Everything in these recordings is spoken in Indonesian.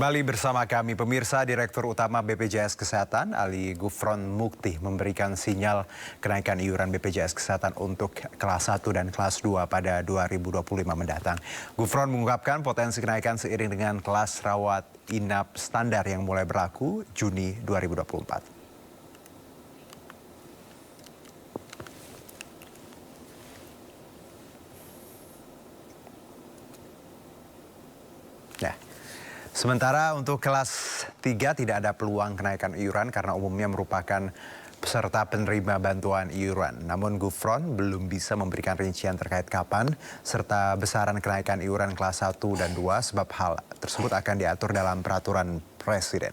Kembali bersama kami, pemirsa. Direktur Utama BPJS Kesehatan, Ali Gufron Mukti, memberikan sinyal kenaikan iuran BPJS Kesehatan untuk kelas 1 dan kelas 2 pada 2025 mendatang. Gufron mengungkapkan potensi kenaikan seiring dengan kelas rawat inap standar yang mulai berlaku Juni 2024. Nah, sementara untuk kelas 3 tidak ada peluang kenaikan iuran karena umumnya merupakan peserta penerima bantuan iuran. Namun Gufron belum bisa memberikan rincian terkait kapan serta besaran kenaikan iuran kelas 1 dan 2 sebab hal tersebut akan diatur dalam peraturan Presiden.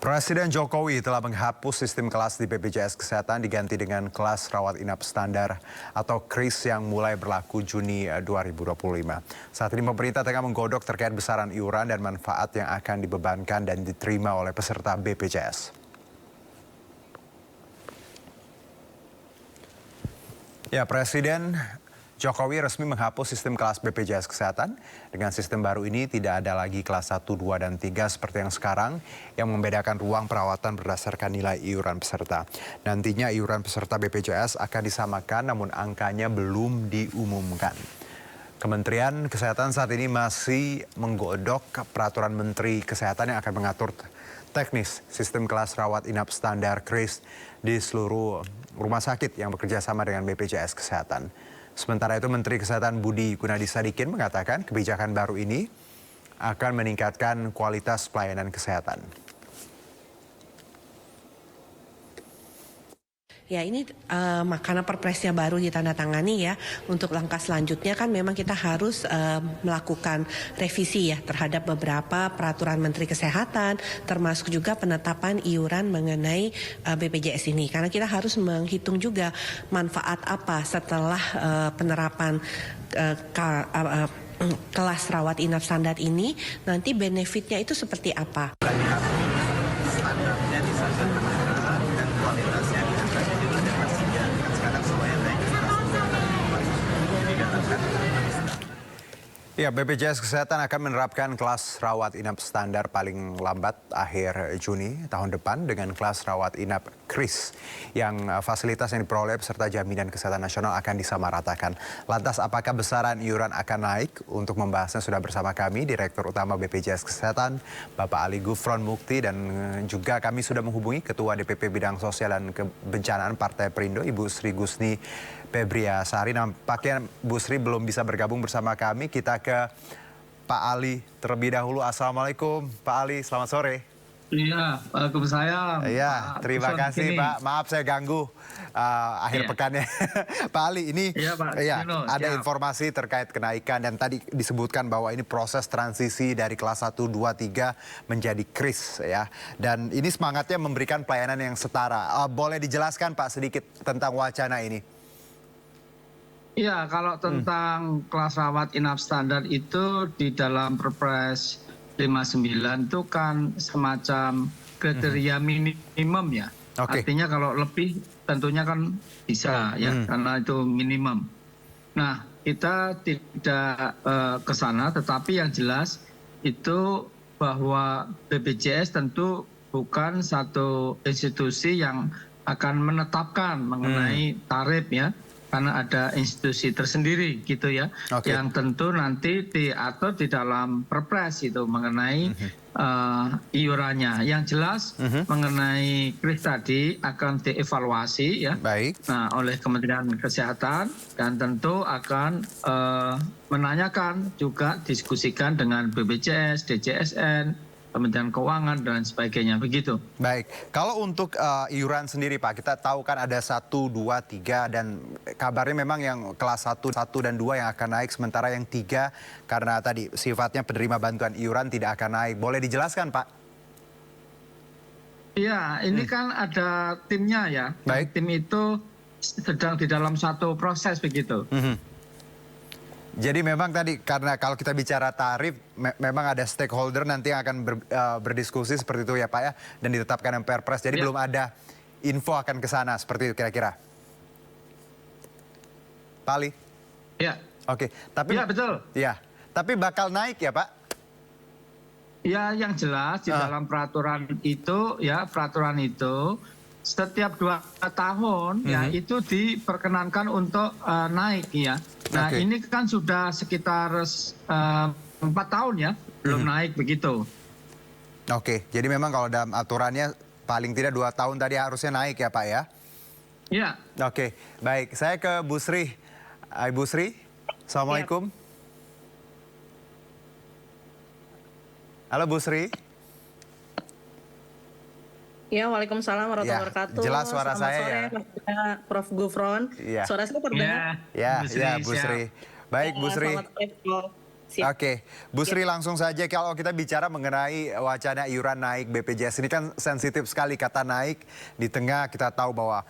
Presiden Jokowi telah menghapus sistem kelas di BPJS Kesehatan diganti dengan kelas rawat inap standar atau KRIS yang mulai berlaku Juni 2025. Saat ini pemerintah tengah menggodok terkait besaran iuran dan manfaat yang akan dibebankan dan diterima oleh peserta BPJS. Ya, Presiden Jokowi resmi menghapus sistem kelas BPJS Kesehatan. Dengan sistem baru ini tidak ada lagi kelas 1, 2, dan 3 seperti yang sekarang yang membedakan ruang perawatan berdasarkan nilai iuran peserta. Nantinya iuran peserta BPJS akan disamakan namun angkanya belum diumumkan. Kementerian Kesehatan saat ini masih menggodok peraturan Menteri Kesehatan yang akan mengatur teknis sistem kelas rawat inap standar KRIS di seluruh rumah sakit yang bekerja sama dengan BPJS Kesehatan. Sementara itu Menteri Kesehatan Budi Gunadisadikin mengatakan kebijakan baru ini akan meningkatkan kualitas pelayanan kesehatan. Ya, ini karena perpresnya baru ditandatangani ya, untuk langkah selanjutnya kan memang kita harus melakukan revisi ya terhadap beberapa peraturan Menteri Kesehatan, termasuk juga penetapan iuran mengenai BPJS ini. Karena kita harus menghitung juga manfaat apa setelah penerapan kelas rawat inap standar ini, nanti benefitnya itu seperti apa. Standarnya disasar dan kualitasnya Ya, BPJS Kesehatan akan menerapkan kelas rawat inap standar paling lambat akhir Juni tahun depan dengan kelas rawat inap KRIS yang fasilitas yang diperoleh peserta jaminan kesehatan nasional akan disamaratakan. Lantas apakah besaran iuran akan naik? Untuk membahasnya sudah bersama kami Direktur Utama BPJS Kesehatan Bapak Ali Gufron Mukti, dan juga kami sudah menghubungi Ketua DPP Bidang Sosial dan Kebencanaan Partai Perindo Ibu Sri Gusni Febriasari. Nampaknya Bu Sri belum bisa bergabung bersama kami. Kita ke Pak Ali terlebih dahulu. Assalamualaikum Pak Ali, selamat sore. Iya, Waalaikumsalam. Iya, terima kasih Pak. Maaf saya ganggu akhir pekannya. Pak Ali, ini ada informasi terkait kenaikan dan tadi disebutkan bahwa ini proses transisi dari kelas 1, 2, 3 menjadi KRIS ya. Dan ini semangatnya memberikan pelayanan yang setara. Boleh dijelaskan Pak sedikit tentang wacana ini? Iya, kalau tentang kelas rawat inap standar itu di dalam Perpres 59 itu kan semacam kriteria minimum ya. Artinya kalau lebih tentunya kan bisa ya, karena itu minimum. Nah, kita tidak ke sana, tetapi yang jelas itu bahwa BPJS tentu bukan satu institusi yang akan menetapkan mengenai tarif ya. Karena ada institusi tersendiri gitu ya, yang tentu nanti diatur di dalam Perpres itu mengenai iurannya. Yang jelas mengenai KRIS tadi akan dievaluasi ya, nah oleh Kementerian Kesehatan, dan tentu akan menanyakan juga diskusikan dengan BPJS, DJSN, Kementerian Keuangan dan sebagainya, begitu. Baik, kalau untuk iuran sendiri Pak, kita tahu kan ada 1, 2, 3 dan kabarnya memang yang kelas 1 dan 2 yang akan naik, sementara yang 3 karena tadi sifatnya penerima bantuan iuran tidak akan naik. Boleh dijelaskan Pak? Iya, ini kan ada timnya ya. Baik. Tim itu sedang di dalam satu proses begitu. Jadi memang tadi karena kalau kita bicara tarif, memang ada stakeholder nanti yang akan berdiskusi seperti itu ya Pak ya, dan ditetapkan yang Perpres. Jadi Ya. belum ada info akan ke sana seperti itu kira-kira. Pak Ali? Ya. Oke, tapi Ya, betul. ya, tapi bakal naik ya Pak? Ya, yang jelas di dalam peraturan itu setiap 2 tahun ya itu diperkenankan untuk naik ya. Nah, Oke. ini kan sudah sekitar 4 tahun ya belum naik begitu. Oke, jadi memang kalau dalam aturannya paling tidak 2 tahun tadi harusnya naik ya Pak ya? Ya. Oke, baik. Saya ke Bu Sri. Ibu Sri, Assalamualaikum. Halo Bu Sri. Ya, Waalaikumsalam warahmatullahi Ya, wabarakatuh. jelas suara Selamat saya sore, ya. Mas Dina, Prof. Gufron. Iya. Suara saya terdengar? Ya, Bu Sri, ya Bu siap. Sri. Baik Bu Sri. Selamat sore, Prof. Siap. Oke, Bu Sri langsung saja kalau kita bicara mengenai wacana iuran naik BPJS ini kan sensitif sekali kata naik di tengah kita tahu bahwa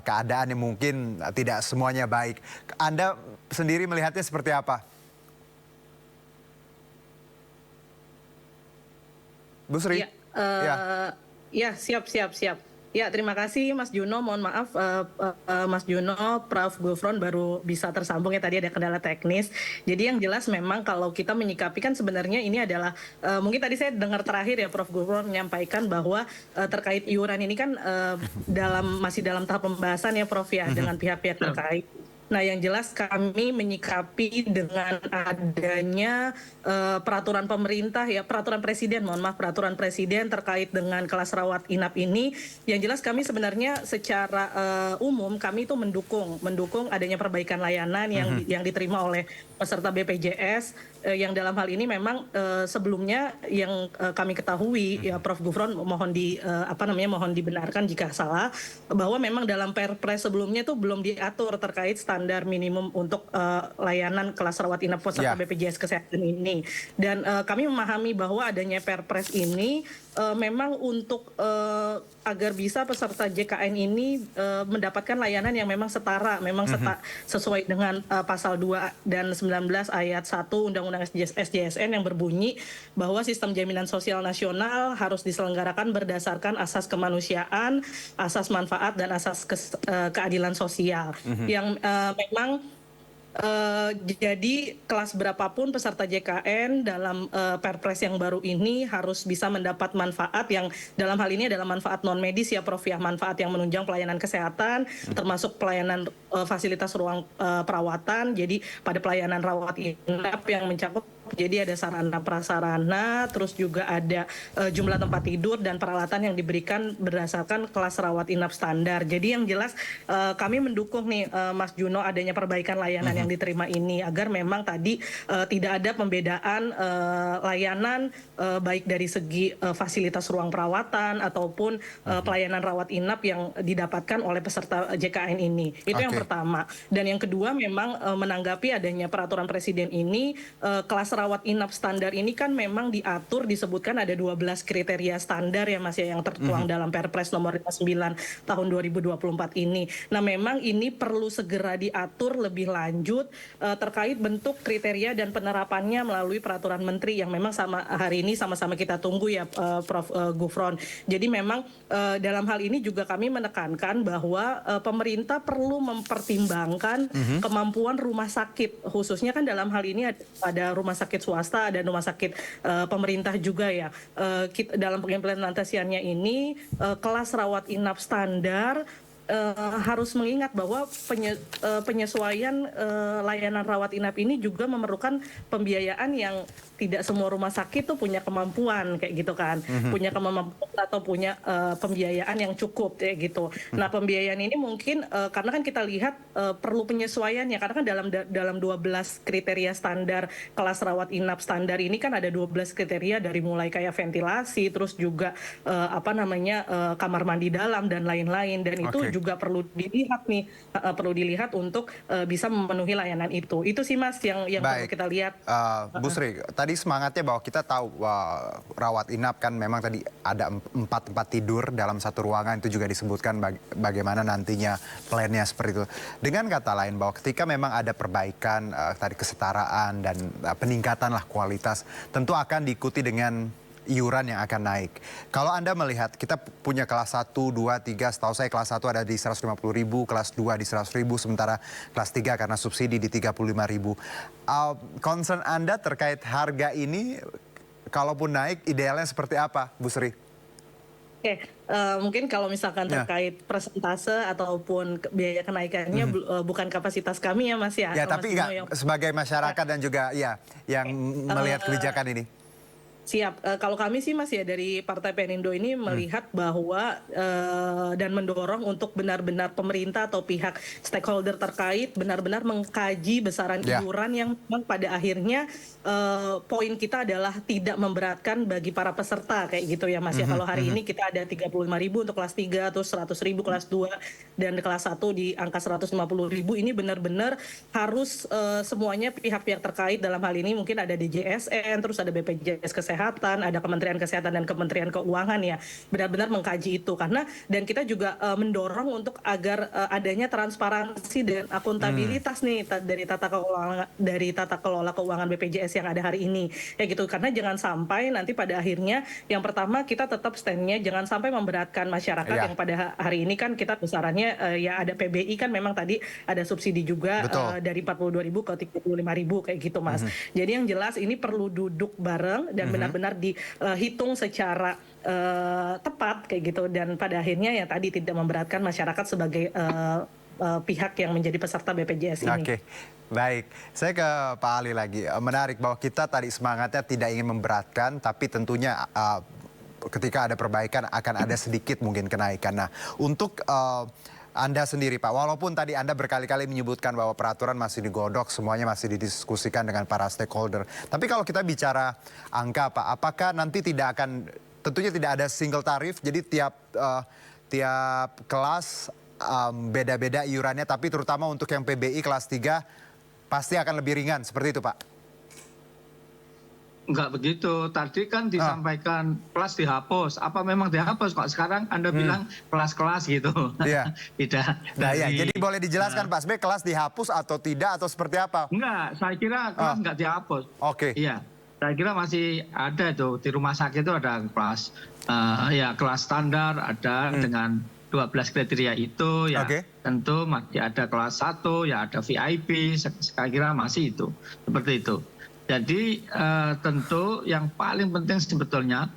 keadaan yang mungkin tidak semuanya baik. Anda sendiri melihatnya seperti apa? Bu Sri? Ya, ya, siap. Ya, terima kasih Mas Juno. Mohon maaf Mas Juno, Prof. Gufron baru bisa tersambung ya, tadi ada kendala teknis. Jadi yang jelas memang kalau kita menyikapi kan sebenarnya ini adalah mungkin tadi saya dengar terakhir ya Prof. Gufron menyampaikan bahwa terkait iuran ini kan masih dalam tahap pembahasan ya Prof ya dengan pihak-pihak terkait. Nah, yang jelas kami menyikapi dengan adanya peraturan pemerintah ya, peraturan presiden terkait dengan kelas rawat inap ini. Yang jelas kami sebenarnya secara umum kami itu mendukung adanya perbaikan layanan yang diterima oleh peserta BPJS yang dalam hal ini memang sebelumnya yang kami ketahui ya Prof. Gufron mohon dibenarkan jika salah bahwa memang dalam Perpres sebelumnya itu belum diatur terkait standar minimum untuk layanan kelas rawat inap peserta BPJS Kesehatan ini. Dan kami memahami bahwa adanya Perpres ini memang untuk agar bisa peserta JKN ini mendapatkan layanan yang memang setara, sesuai dengan pasal 2 dan 19 ayat 1 Undang-Undang SJSN yang berbunyi bahwa sistem jaminan sosial nasional harus diselenggarakan berdasarkan asas kemanusiaan, asas manfaat dan asas keadilan sosial. Yang memang jadi kelas berapapun peserta JKN dalam Perpres yang baru ini harus bisa mendapat manfaat yang dalam hal ini adalah manfaat non medis ya Prof ya, manfaat yang menunjang pelayanan kesehatan termasuk pelayanan fasilitas ruang perawatan. Jadi pada pelayanan rawat inap yang mencakup jadi ada sarana prasarana, terus juga ada jumlah tempat tidur dan peralatan yang diberikan berdasarkan kelas rawat inap standar. Jadi yang jelas kami mendukung nih Mas Juno adanya perbaikan layanan yang diterima ini agar memang tadi tidak ada pembedaan layanan baik dari segi fasilitas ruang perawatan ataupun pelayanan rawat inap yang didapatkan oleh peserta JKN ini. Itu yang pertama. Dan yang kedua memang menanggapi adanya peraturan presiden ini kelas rawat inap standar ini kan memang diatur disebutkan ada 12 kriteria standar ya Mas ya yang tertuang dalam Perpres nomor 59 tahun 2024 ini. Nah, memang ini perlu segera diatur lebih lanjut terkait bentuk kriteria dan penerapannya melalui peraturan menteri yang memang hari ini sama-sama kita tunggu ya Prof. Gufron. Jadi memang dalam hal ini juga kami menekankan bahwa pemerintah perlu mempertimbangkan kemampuan rumah sakit, khususnya kan dalam hal ini ada rumah sakit swasta dan rumah sakit pemerintah juga ya. Dalam pengimplementasiannya ini kelas rawat inap standar harus mengingat bahwa penyesuaian layanan rawat inap ini juga memerlukan pembiayaan yang tidak semua rumah sakit tuh punya kemampuan kayak gitu kan, punya kemampuan atau punya pembiayaan yang cukup kayak gitu. Nah, pembiayaan ini mungkin karena kan kita lihat perlu penyesuaian ya, karena kan dalam 12 kriteria standar kelas rawat inap standar ini kan ada 12 kriteria dari mulai kayak ventilasi, terus juga kamar mandi dalam dan lain-lain, dan itu juga perlu dilihat nih, perlu dilihat untuk bisa memenuhi layanan itu. Itu sih Mas yang perlu kita lihat. Bu Sri, tadi semangatnya bahwa kita tahu rawat inap kan memang tadi ada 4 tempat tidur dalam satu ruangan, itu juga disebutkan bagaimana nantinya plannya seperti itu. Dengan kata lain bahwa ketika memang ada perbaikan tadi kesetaraan dan peningkatan lah kualitas, tentu akan diikuti dengan iuran yang akan naik. Kalau Anda melihat, kita punya kelas 1, 2, 3, setahu saya kelas 1 ada di 150.000, kelas 2 di 100.000, sementara kelas 3 karena subsidi di 35.000. Concern Anda terkait harga ini, kalaupun naik, idealnya seperti apa, Bu Sri? Oke, mungkin kalau misalkan terkait persentase ataupun biaya kenaikannya bukan kapasitas kami ya Mas ya. Ya, tapi enggak, sebagai masyarakat dan juga ya yang melihat kebijakan ini. Siap. Kalau kami sih Mas ya dari Partai Perindo ini melihat bahwa dan mendorong untuk benar-benar pemerintah atau pihak stakeholder terkait benar-benar mengkaji besaran iuran yang memang pada akhirnya poin kita adalah tidak memberatkan bagi para peserta kayak gitu ya Mas ya. Kalau hari ini kita ada 35.000 untuk kelas 3, terus 100.000 kelas 2 dan kelas 1 di angka 150.000, ini benar-benar harus semuanya pihak-pihak terkait, dalam hal ini mungkin ada DJSN, terus ada BPJS Kesehatan, ada Kementerian Kesehatan dan Kementerian Keuangan ya, benar-benar mengkaji itu karena dan kita juga mendorong untuk agar adanya transparansi dan akuntabilitas nih dari tata kelola keuangan BPJS yang ada hari ini ya gitu, karena jangan sampai nanti pada akhirnya yang pertama kita tetap standnya jangan sampai memberatkan masyarakat yang pada hari ini kan kita besarannya ya ada PBI kan memang tadi ada subsidi juga dari 42.000 ke 35.000 kayak gitu Mas. Jadi yang jelas ini perlu duduk bareng dan benar-benar dihitung secara tepat kayak gitu dan pada akhirnya ya tadi tidak memberatkan masyarakat sebagai pihak yang menjadi peserta BPJS ini. Oke, baik. Saya ke Pak Ali lagi. Menarik bahwa kita tadi semangatnya tidak ingin memberatkan, tapi tentunya ketika ada perbaikan akan ada sedikit mungkin kenaikan. Nah, untuk Anda sendiri Pak, walaupun tadi Anda berkali-kali menyebutkan bahwa peraturan masih digodok, semuanya masih didiskusikan dengan para stakeholder. Tapi kalau kita bicara angka Pak, apakah nanti tidak akan, tentunya tidak ada single tarif, jadi tiap kelas beda-beda iurannya, tapi terutama untuk yang PBI kelas 3 pasti akan lebih ringan, seperti itu Pak? Enggak begitu. Tadi kan disampaikan kelas dihapus. Apa memang dihapus? Kok sekarang Anda bilang kelas-kelas gitu? Iya. Tidak. Nah, ya. Jadi boleh dijelaskan Pak, sebenarnya kelas dihapus atau tidak atau seperti apa? Enggak, saya kira kelas enggak dihapus. Oke. Iya. Saya kira masih ada itu di rumah sakit itu ada kelas ya kelas standar ada dengan 12 kriteria itu ya. Tentu masih ada kelas 1 ya ada VIP, saya kira masih itu. Seperti itu. Jadi tentu yang paling penting sebetulnya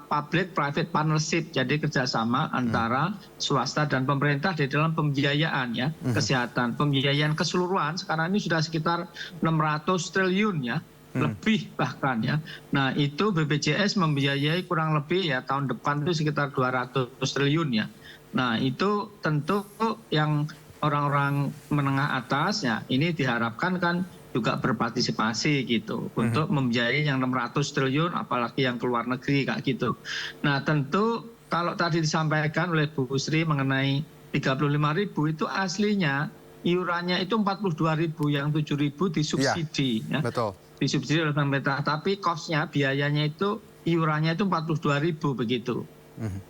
public private partnership, jadi kerjasama antara swasta dan pemerintah di dalam pembiayaan ya kesehatan, pembiayaan keseluruhan sekarang ini sudah sekitar 600 triliun ya, lebih bahkan ya. Nah itu BPJS membiayai kurang lebih ya tahun depan itu sekitar 200 triliun ya. Nah itu tentu yang orang-orang menengah atas ya ini diharapkan kan juga berpartisipasi gitu untuk membiayai yang 600 triliun apalagi yang keluar negeri kayak gitu. Nah tentu kalau tadi disampaikan oleh Bu Sri mengenai 35.000 itu aslinya iurannya itu 42.000, yang 7.000 disubsidi ya. Betul. Disubsidi oleh pemerintah, tapi cost-nya biayanya itu iurannya itu 42.000 begitu.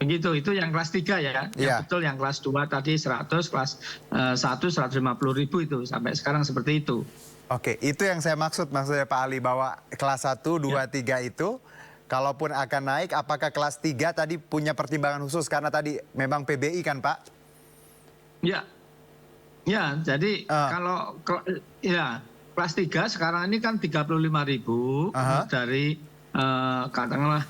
Begitu, itu yang kelas 3 ya. Yang betul yang kelas 2 tadi 100, kelas 1 150.000 itu sampai sekarang seperti itu. Oke, itu yang saya maksudnya Pak Ali, bahwa kelas 1, 2, 3 itu kalaupun akan naik, apakah kelas 3 tadi punya pertimbangan khusus karena tadi memang PBI kan Pak? Ya, jadi kalau ya kelas 3 sekarang ini kan 35.000 dari katakanlah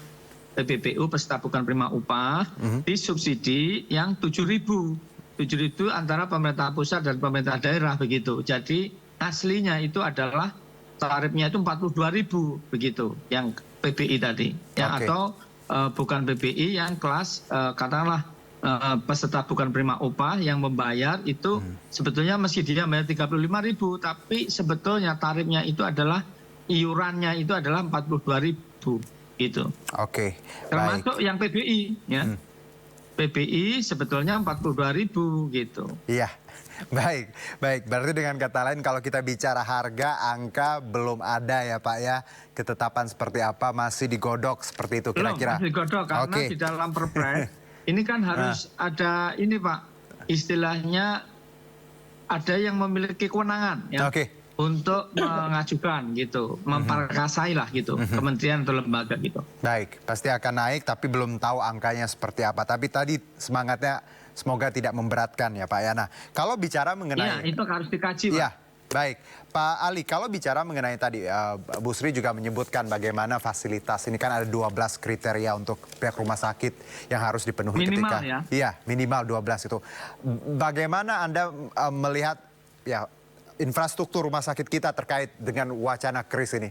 PBPU peserta bukan penerima upah disubsidi yang 7.000 antara pemerintah pusat dan pemerintah daerah begitu. Jadi aslinya itu adalah tarifnya itu 42.000 begitu yang PBI tadi ya, atau bukan PBI yang kelas katakanlah peserta bukan penerima upah yang membayar itu sebetulnya meski dia bayar 35.000 tapi sebetulnya tarifnya itu adalah iurannya itu adalah 42.000 gitu. Oke. Termasuk yang PBI ya. PBI sebetulnya 42.000 gitu. Iya, baik, baik. Berarti dengan kata lain kalau kita bicara harga, angka belum ada ya Pak ya. Ketetapan seperti apa masih digodok seperti itu Belum, kira-kira. masih digodok karena Oke. di dalam Perpres ini kan harus ada ini Pak, istilahnya ada yang memiliki kewenangan ya. Oke. Untuk mengajukan gitu, memperkasai lah gitu, kementerian atau lembaga gitu. Baik, pasti akan naik tapi belum tahu angkanya seperti apa. Tapi tadi semangatnya semoga tidak memberatkan ya Pak ya. Nah, kalau bicara Iya, mengenai... itu harus dikaji Pak. Iya, baik. Pak Ali, kalau bicara mengenai tadi, Bu Sri juga menyebutkan bagaimana fasilitas. Ini kan ada 12 kriteria untuk pihak rumah sakit yang harus dipenuhi Minimal ketika... ya? Iya, minimal 12 itu. Bagaimana Anda melihat ya infrastruktur rumah sakit kita terkait dengan wacana kris ini?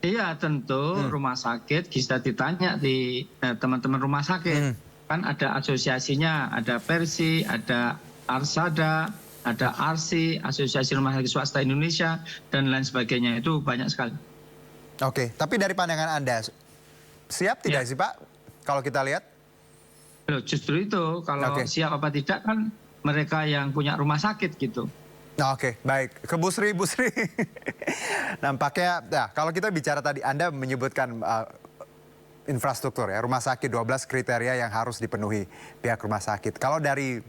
Iya, tentu rumah sakit bisa ditanya di teman-teman rumah sakit. Kan ada asosiasinya, ada Persi, ada Arsada, ada ARSI, Asosiasi Rumah Sakit Swasta Indonesia, dan lain sebagainya. Itu banyak sekali. Oke, tapi dari pandangan Anda, siap tidak sih Pak kalau kita lihat? Loh, justru itu, kalau siap apa tidak kan mereka yang punya rumah sakit gitu. Nah, oke, baik. Ke Bu Sri, Bu Sri. Nampaknya, nah, kalau kita bicara tadi, Anda menyebutkan infrastruktur ya, rumah sakit 12 kriteria yang harus dipenuhi pihak rumah sakit. Kalau dari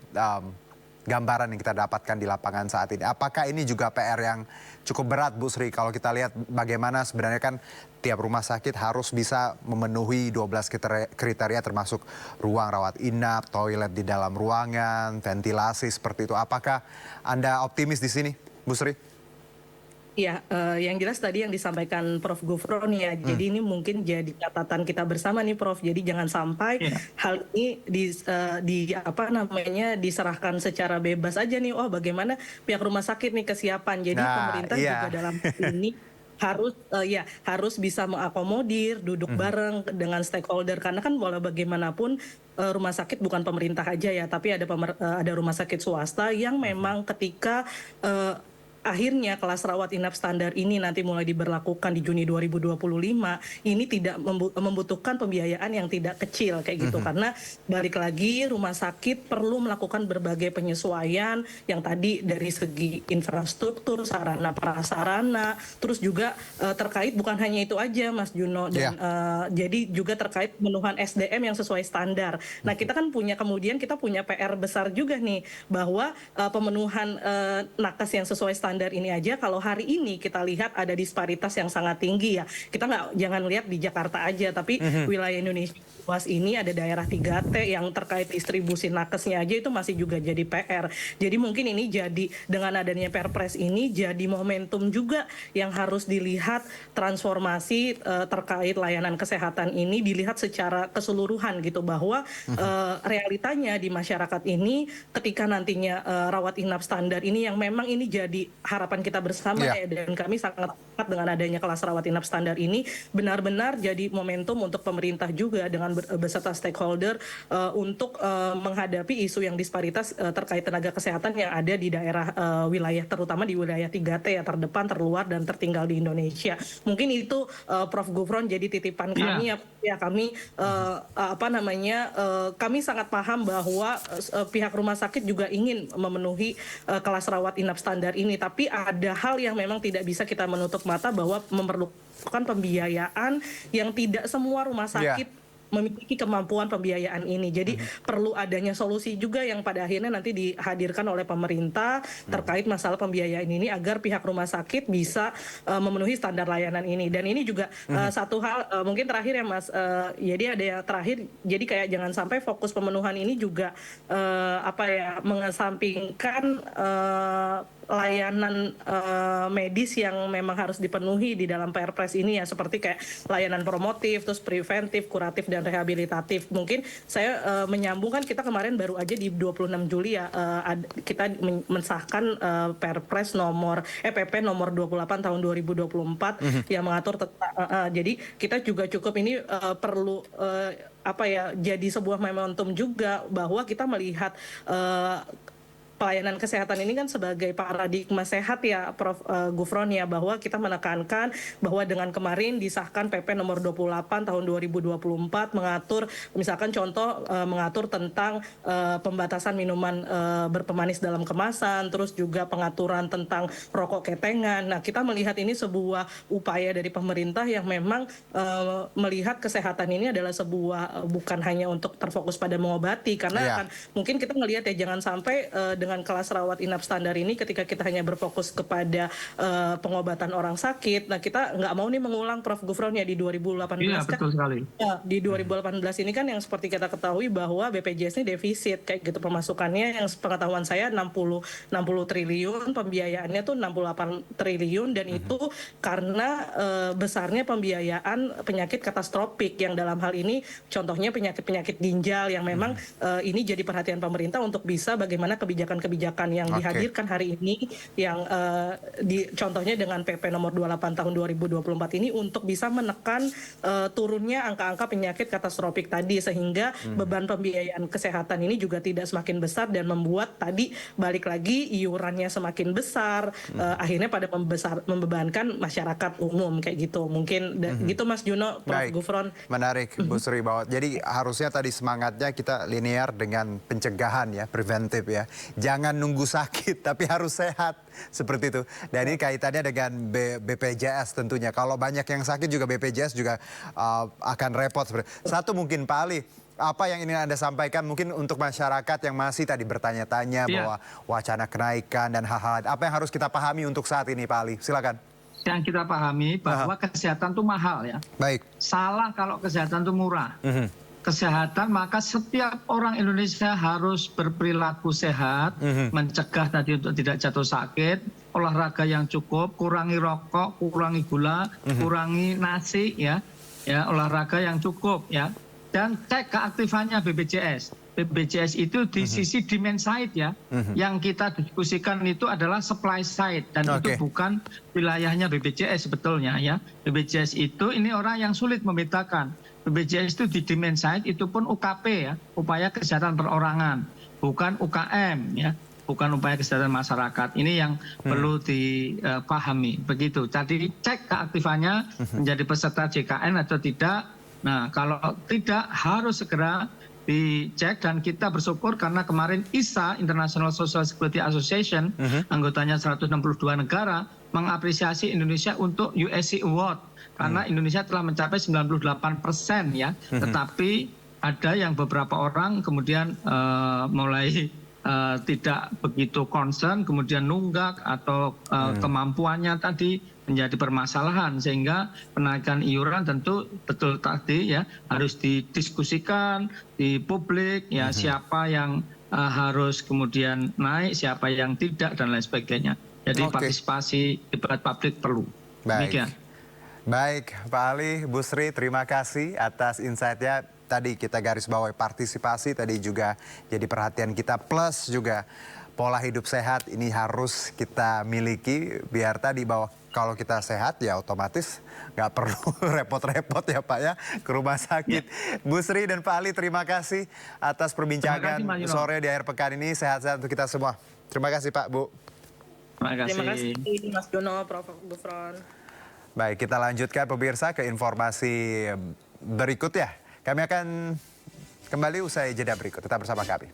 gambaran yang kita dapatkan di lapangan saat ini, apakah ini juga PR yang cukup berat Bu Sri? Kalau kita lihat bagaimana sebenarnya kan tiap rumah sakit harus bisa memenuhi 12 kriteria termasuk ruang rawat inap, toilet di dalam ruangan, ventilasi seperti itu. Apakah Anda optimis di sini, Bu Sri? Ya, yang jelas tadi yang disampaikan Prof. Gufron ya. Jadi ini mungkin jadi catatan kita bersama nih, Prof. Jadi jangan sampai hal ini diserahkan secara bebas aja nih. Oh, bagaimana pihak rumah sakit nih kesiapan. Jadi pemerintah juga dalam ini harus bisa mengakomodir, duduk bareng dengan stakeholder, karena kan walau bagaimanapun rumah sakit bukan pemerintah aja ya, tapi ada rumah sakit swasta yang memang ketika akhirnya kelas rawat inap standar ini nanti mulai diberlakukan di Juni 2025, ini tidak membutuhkan pembiayaan yang tidak kecil kayak gitu. Karena balik lagi rumah sakit perlu melakukan berbagai penyesuaian yang tadi dari segi infrastruktur, sarana prasarana, terus juga terkait bukan hanya itu aja Mas Juno, dan jadi juga terkait pemenuhan SDM yang sesuai standar. Nah, kita kan kemudian kita punya PR besar juga nih, bahwa pemenuhan nakes yang sesuai standar ini aja kalau hari ini kita lihat ada disparitas yang sangat tinggi ya. Kita jangan lihat di Jakarta aja, tapi wilayah Indonesia luas ini ada daerah 3T yang terkait distribusi nakesnya aja itu masih juga jadi PR. Jadi mungkin ini jadi dengan adanya Perpres ini jadi momentum juga yang harus dilihat, transformasi terkait layanan kesehatan ini dilihat secara keseluruhan gitu, bahwa realitanya di masyarakat ini ketika nantinya rawat inap standar ini yang memang ini jadi harapan kita bersama ya, dan kami sangat sepakat dengan adanya kelas rawat inap standar ini benar-benar jadi momentum untuk pemerintah juga dengan beserta stakeholder untuk menghadapi isu yang disparitas terkait tenaga kesehatan yang ada di daerah wilayah, terutama di wilayah 3T ya, terdepan, terluar, dan tertinggal di Indonesia. Mungkin itu Prof. Gufron jadi titipan kami ya kami kami sangat paham bahwa pihak rumah sakit juga ingin memenuhi kelas rawat inap standar ini, tapi ada hal yang memang tidak bisa kita menutup mata bahwa memerlukan pembiayaan yang tidak semua rumah sakit memiliki kemampuan pembiayaan ini. Jadi perlu adanya solusi juga yang pada akhirnya nanti dihadirkan oleh pemerintah terkait masalah pembiayaan ini agar pihak rumah sakit bisa memenuhi standar layanan ini. Dan ini juga satu hal mungkin terakhir ya Mas, jadi ada yang terakhir, jadi kayak jangan sampai fokus pemenuhan ini juga mengesampingkan layanan medis yang memang harus dipenuhi di dalam Perpres ini ya, seperti kayak layanan promotif, terus preventif, kuratif, dan rehabilitatif. Mungkin saya menyambungkan, kita kemarin baru aja di 26 Juli ya kita mensahkan Perpres PP nomor 28 tahun 2024 yang mengatur tentang jadi kita juga cukup ini perlu jadi sebuah momentum juga bahwa kita melihat pelayanan kesehatan ini kan sebagai paradigma sehat ya Prof. Gufron ya, bahwa kita menekankan bahwa dengan kemarin disahkan PP nomor 28 tahun 2024 mengatur misalkan contoh mengatur tentang pembatasan minuman berpemanis dalam kemasan, terus juga pengaturan tentang rokok ketengan. Nah, kita melihat ini sebuah upaya dari pemerintah yang memang melihat kesehatan ini adalah sebuah bukan hanya untuk terfokus pada mengobati, karena akan mungkin kita melihat ya jangan sampai dengan kelas rawat inap standar ini ketika kita hanya berfokus kepada pengobatan orang sakit, nah kita nggak mau nih mengulang Prof. Gufron ya di 2018 Iya, kan. betul sekali. Ya, di 2018 ini kan yang seperti kita ketahui bahwa BPJS ini defisit kayak gitu pemasukannya, yang pengetahuan saya 60 triliun, pembiayaannya tuh 68 triliun, dan itu karena besarnya pembiayaan penyakit katastropik yang dalam hal ini contohnya penyakit-penyakit ginjal yang memang ini jadi perhatian pemerintah untuk bisa bagaimana kebijakan-kebijakan yang dihadirkan hari ini yang contohnya dengan PP nomor 28 tahun 2024 ini untuk bisa menekan turunnya angka-angka penyakit katastropik tadi, sehingga beban pembiayaan kesehatan ini juga tidak semakin besar dan membuat tadi balik lagi iurannya semakin besar, akhirnya pada membebankan masyarakat umum kayak gitu. Mungkin gitu Mas Juno, Prof. Gufron. Menarik Bu Sri, bahwa jadi harusnya tadi semangatnya kita linear dengan pencegahan ya, preventif ya. Jangan nunggu sakit tapi harus sehat seperti itu. Dan ini kaitannya dengan BPJS tentunya. Kalau banyak yang sakit juga BPJS juga akan repot. Satu mungkin Pak Ali, apa yang ingin Anda sampaikan mungkin untuk masyarakat yang masih tadi bertanya-tanya bahwa wacana kenaikan dan hal-hal apa yang harus kita pahami untuk saat ini Pak Ali? Silakan. Yang kita pahami bahwa kesehatan itu mahal ya. Baik. Salah kalau kesehatan itu murah. Kesehatan, maka setiap orang Indonesia harus berperilaku sehat, mencegah tadi untuk tidak jatuh sakit, olahraga yang cukup, kurangi rokok, kurangi gula, kurangi nasi ya, olahraga yang cukup ya, dan cek keaktifannya BPJS. BPJS itu di sisi demand side ya, yang kita diskusikan itu adalah supply side, dan itu bukan wilayahnya BPJS sebetulnya ya. BPJS itu ini orang yang sulit membedakan. BPJS itu di demand side itu pun UKP ya, upaya kesehatan perorangan, bukan UKM ya, bukan upaya kesehatan masyarakat. Ini yang perlu dipahami. Begitu. Jadi cek keaktifannya menjadi peserta JKN atau tidak. Nah, kalau tidak harus segera dicek, dan kita bersyukur karena kemarin ISA International Social Security Association anggotanya 162 negara mengapresiasi Indonesia untuk USC Award karena Indonesia telah mencapai 98% ya, tetapi ada yang beberapa orang kemudian mulai tidak begitu concern, kemudian nunggak atau kemampuannya tadi menjadi permasalahan, sehingga penaikan iuran tentu betul tadi ya harus didiskusikan di publik ya, siapa yang harus kemudian naik, siapa yang tidak, dan lain sebagainya. Jadi partisipasi debat publik perlu. Demikian. Baik, Pak Ali, Bu Sri, terima kasih atas insight-nya. Tadi kita garis bawahi partisipasi, tadi juga jadi perhatian kita, plus juga pola hidup sehat ini harus kita miliki, biar tadi bahwa kalau kita sehat ya otomatis nggak perlu repot-repot ya Pak ya ke rumah sakit. Bu Sri dan Pak Ali, terima kasih atas perbincangan sore di akhir pekan ini. Sehat-sehat untuk kita semua. Terima kasih Pak, Bu. Terima kasih Mas Jono, Prof. Gufron. Baik, kita lanjutkan pemirsa ke informasi berikut ya. Kami akan kembali usai jeda berikut. Tetap bersama kami.